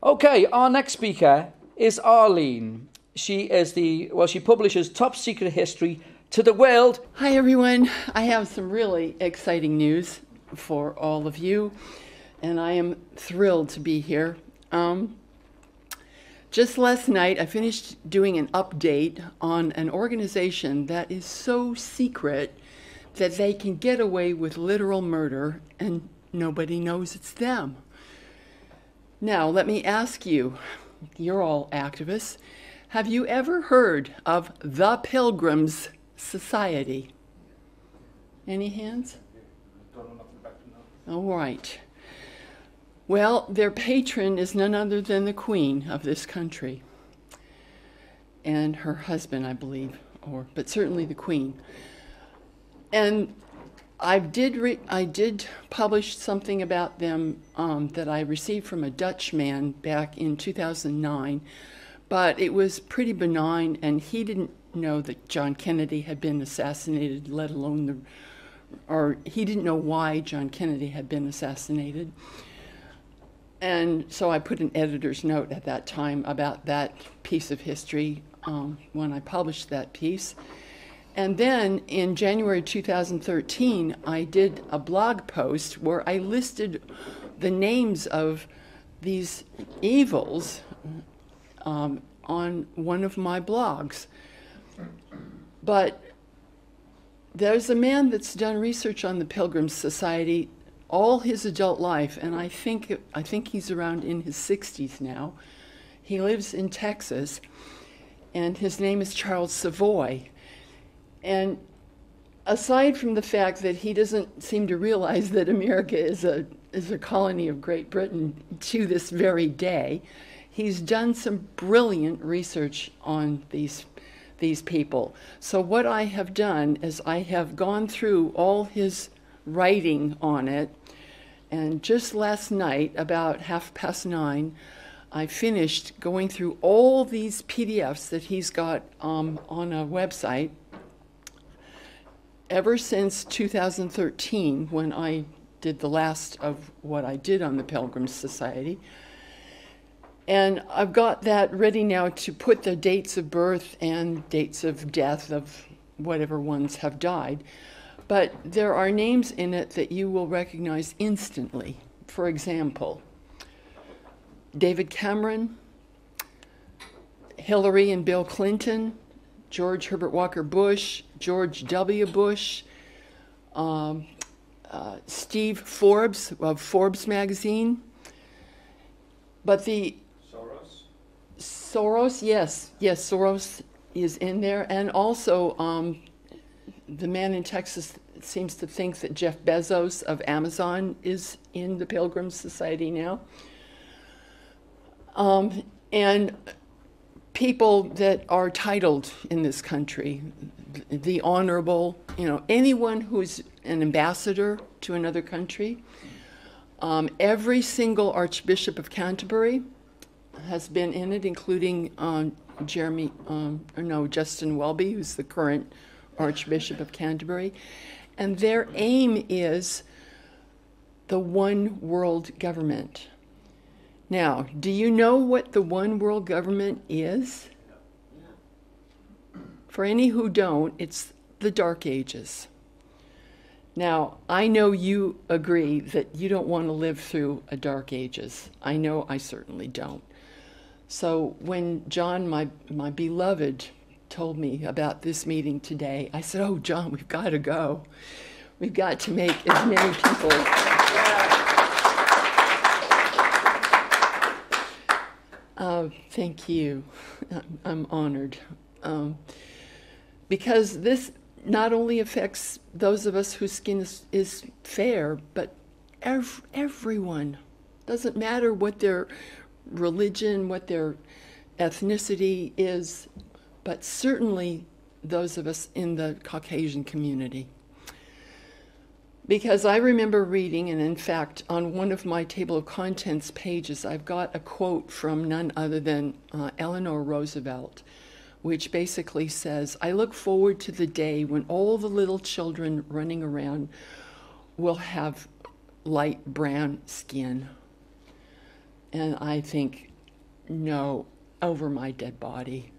Okay, our next speaker is Arlene. She publishes top secret history to the world. Hi everyone, I have some really exciting news for all of you, and I am thrilled to be here. Just last night I finished doing an update on an organization that is so secret that they can get away with literal murder and nobody knows it's them. Now, let me ask you, you're all activists, have you ever heard of the Pilgrims Society? Any hands? All right. Well, their patron is none other than the Queen of this country, and her husband, I believe, but certainly the Queen. And I did publish something about them that I received from a Dutch man back in 2009, but it was pretty benign, and he didn't know that John Kennedy had been assassinated, let alone he didn't know why John Kennedy had been assassinated. And so I put an editor's note at that time about that piece of history when I published that piece. And then in January 2013, I did a blog post where I listed the names of these evils on one of my blogs. But there's a man that's done research on the Pilgrims Society all his adult life, and I think he's around in his 60s now. He lives in Texas, and his name is Charles Savoy. And aside from the fact that he doesn't seem to realize that America is a colony of Great Britain to this very day, he's done some brilliant research on these people. So what I have done is I have gone through all his writing on it, and just last night, about 9:30, I finished going through all these PDFs that he's got on a website. Ever since 2013, when I did the last of what I did on the Pilgrims Society. And I've got that ready now to put the dates of birth and dates of death of whatever ones have died. But there are names in it that you will recognize instantly. For example, David Cameron, Hillary and Bill Clinton, George Herbert Walker Bush, George W. Bush, Steve Forbes of Forbes magazine. But Soros, yes, Soros is in there. And also the man in Texas seems to think that Jeff Bezos of Amazon is in the Pilgrims Society now. And people that are titled in this country, the honorable, anyone who's an ambassador to another country. Every single Archbishop of Canterbury has been in it, including Justin Welby, who's the current Archbishop of Canterbury. And their aim is the one world government. Now, do you know what the one world government is? For any who don't, it's the Dark Ages. Now, I know you agree that you don't want to live through a Dark Ages. I know I certainly don't. So when John, my beloved, told me about this meeting today, I said, "Oh, John, we've got to go. We've got to make as many people..." Thank you. I'm honored. Because this not only affects those of us whose skin is fair, but everyone. Doesn't matter what their religion, what their ethnicity is, but certainly those of us in the Caucasian community. Because I remember reading, and in fact, on one of my table of contents pages, I've got a quote from none other than Eleanor Roosevelt, which basically says, "I look forward to the day when all the little children running around will have light brown skin." And I think No, over my dead body.